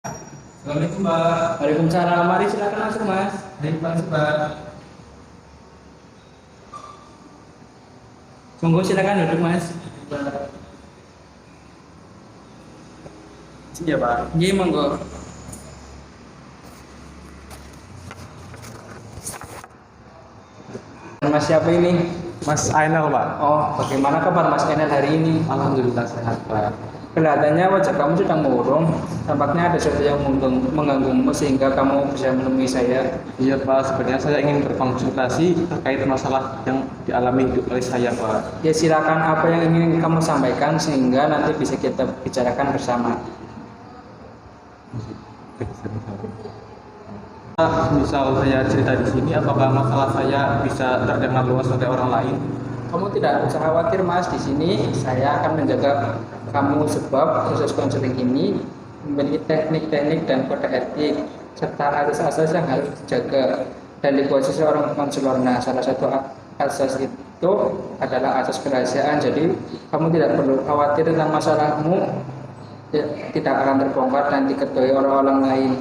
Assalamualaikum Mbak. Waalaikumsalam. Mari silakan masuk, Mas. Baik Pak, Mbak. Monggo silakan duduk, Mas. Iya Pak. Nggih, monggo. Mas siapa ini? Mas Ainal Pak. Oh, bagaimana kabar Mas Enel hari ini? Alhamdulillah sehat Pak. Kelihatannya wajah kamu sedang murung. Tampaknya ada sesuatu yang mengganggumu sehingga kamu bisa menemui saya. Iya Pak, sebenarnya saya ingin berkonsultasi terkait masalah yang dialami hidup oleh saya Pak. Ya silakan, apa yang ingin kamu sampaikan sehingga nanti bisa kita bicarakan bersama. Misal saya cerita di sini, apakah masalah saya bisa terdengar luas oleh orang lain? Kamu tidak usah khawatir, Mas. Di sini saya akan menjaga kamu sebab khusus konseling ini memiliki teknik-teknik dan kode etik serta asas-asas yang harus dijaga. Dan di posisi seorang konselor, nah salah satu asas itu adalah asas kerahasiaan. Jadi kamu tidak perlu khawatir tentang masalahmu, tidak akan terbongkar dan diketahui orang-orang lain.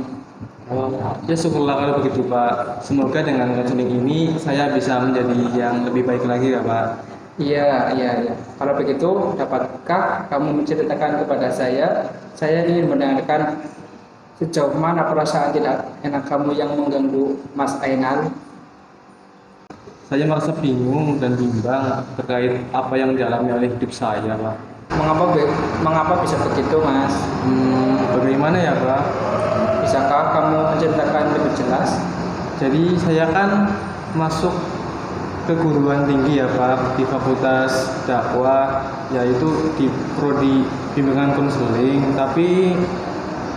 Oh, ya syukurlah kalau begitu Pak. Semoga dengan konseling ini saya bisa menjadi yang lebih baik lagi ya Pak. Iya, iya, iya. Kalau begitu, dapatkah kamu menceritakan kepada saya? Saya ingin mendengarkan sejauh mana perasaan tidak enak kamu yang mengganggu Mas Ainal. Saya merasa bingung dan bimbang terkait apa yang dialami oleh hidup saya Pak. Mengapa bisa begitu, Mas? Bagaimana ya Pak? Bisakah kamu menceritakan lebih jelas? Jadi saya kan masuk keguruan tinggi ya Pak di Fakultas Dakwah, yaitu di prodi bimbingan konseling. Tapi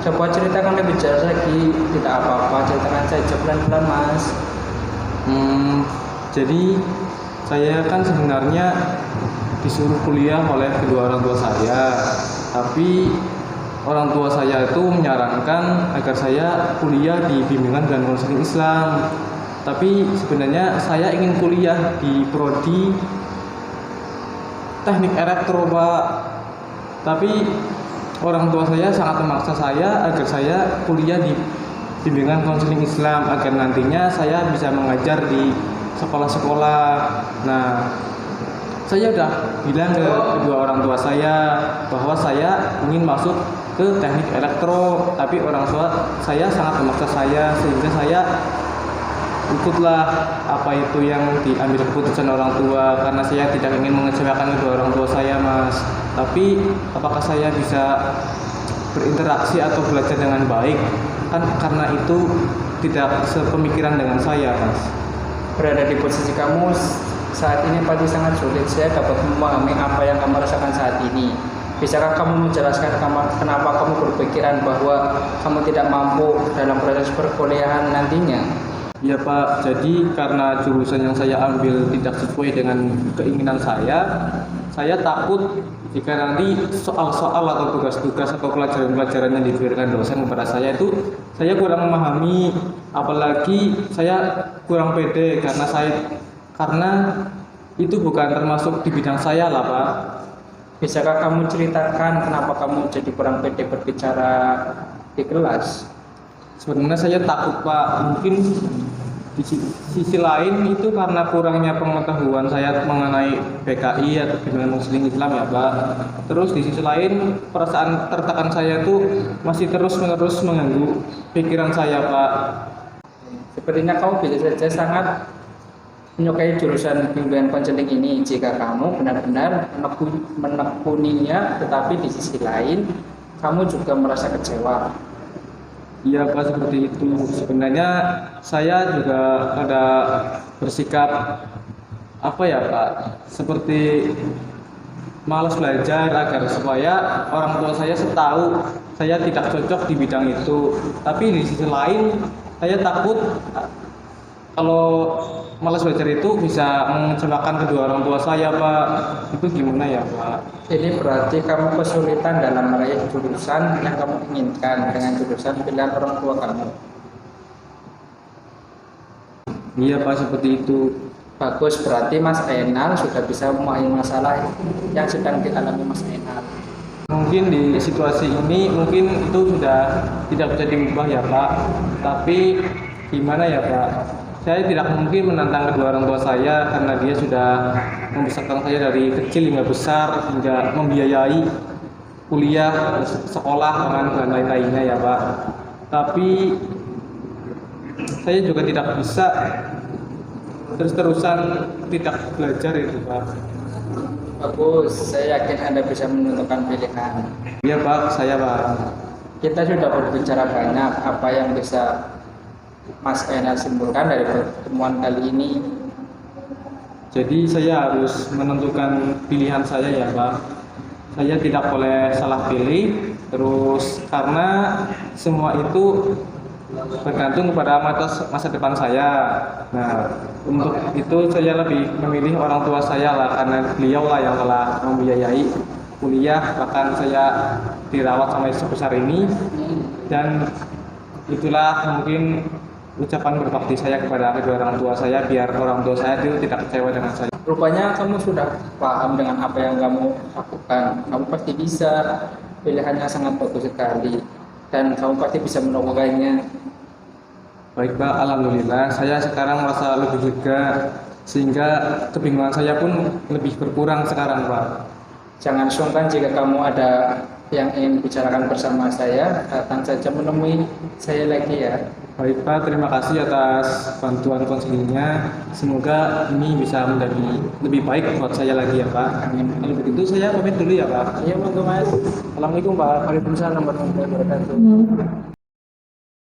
Coba ceritakan lebih jelas lagi. Tidak apa-apa, ceritakan saja pelan-pelan, Mas. jadi saya kan sebenarnya disuruh kuliah oleh kedua orang tua saya, tapi orang tua saya itu menyarankan agar saya kuliah di bimbingan dan konseling Islam. Tapi sebenarnya saya ingin kuliah di prodi teknik elektro Pak. Tapi orang tua saya sangat memaksa saya agar saya kuliah di bimbingan konseling Islam agar nantinya saya bisa mengajar di sekolah-sekolah. Nah, saya udah bilang ke kedua orang tua saya bahwa saya ingin masuk ke teknik elektro, tapi orang tua saya sangat memaksa saya sehingga saya ikutlah apa itu yang diambil keputusan orang tua karena saya tidak ingin mengecewakan kedua orang tua saya Mas. Tapi apakah saya bisa berinteraksi atau belajar dengan baik? Kan karena itu tidak sepemikiran dengan saya Mas. Berada di posisi kamu saat ini pasti sangat sulit. Saya dapat memahami apa yang kamu rasakan saat ini. Bisakah kamu menjelaskan kenapa kamu berpikiran bahwa kamu tidak mampu dalam proses perkuliahan nantinya? Ya Pak, jadi karena jurusan yang saya ambil tidak sesuai dengan keinginan saya takut jika nanti soal-soal atau tugas-tugas atau pelajaran-pelajaran yang diberikan dosen kepada saya itu saya kurang memahami, apalagi saya kurang pede karena itu bukan termasuk di bidang saya lah Pak. Bisakah kamu ceritakan kenapa kamu jadi kurang pede berbicara di kelas? Sebenarnya saya takut Pak, mungkin di sisi lain itu karena kurangnya pengetahuan saya mengenai PKI atau bimbingan muslim Islam ya Pak. Terus di sisi lain perasaan tertekan saya itu masih terus-menerus mengganggu pikiran saya Pak. Sepertinya kamu bisa saja sangat menyukai jurusan bimbingan konseling ini jika kamu benar-benar menekuninya, tetapi di sisi lain kamu juga merasa kecewa. Iya Pak, seperti itu. Sebenarnya saya juga ada bersikap apa ya Pak, seperti malas belajar agar supaya orang tua saya tahu saya tidak cocok di bidang itu. Tapi di sisi lain saya takut kalau malas belajar itu bisa mengecewakan kedua orang tua saya Pak. Itu gimana ya Pak? Ini berarti kamu kesulitan dalam meraih jurusan yang kamu inginkan dengan jurusan pilihan orang tua kamu. Iya Pak, seperti itu. Bagus, berarti Mas Ainal sudah bisa memahami masalah yang sedang dialami Mas Ainal. mungkin di situasi ini mungkin itu sudah tidak bisa diubah ya Pak. Tapi gimana ya Pak? Saya tidak mungkin menantang kedua orang tua saya karena dia sudah membesarkan saya dari kecil hingga besar hingga membiayai kuliah, sekolah dan lain-lainnya ya Pak. Tapi saya juga tidak bisa terus-terusan tidak belajar itu Pak. Bagus, saya yakin Anda bisa menentukan pilihan. Iya Pak, saya Pak. Kita sudah berbicara banyak apa yang bisa Mas Ena simpulkan dari pertemuan kali ini. Jadi saya harus menentukan pilihan saya ya Pak. Saya tidak boleh salah pilih. Terus karena semua itu bergantung kepada masa depan saya. Nah, untuk itu saya lebih memilih orang tua saya lah karena beliau lah yang telah membiayai kuliah, bahkan saya dirawat sampai sebesar ini. Dan itulah mungkin ucapan berbakti saya kepada kedua orang tua saya biar orang tua saya itu tidak kecewa dengan saya. Rupanya kamu sudah paham dengan apa yang kamu lakukan. Kamu pasti bisa, pilihannya sangat bagus sekali dan kamu pasti bisa melakukannya. Baik Pak, alhamdulillah saya sekarang merasa lebih lega sehingga kebingungan saya pun lebih berkurang sekarang Pak. Jangan sungkan jika kamu ada yang ingin bicarakan bersama saya, datang saja menemui saya lagi ya. Baik Pak, terima kasih atas bantuan konselingnya. Semoga ini bisa menjadi lebih baik buat saya lagi ya Pak. Amin. Kalau begitu saya pamit dulu ya Pak. Iya, Mas. Assalamualaikum Pak. Waalaikumsalam warahmatullahi wabarakatuh.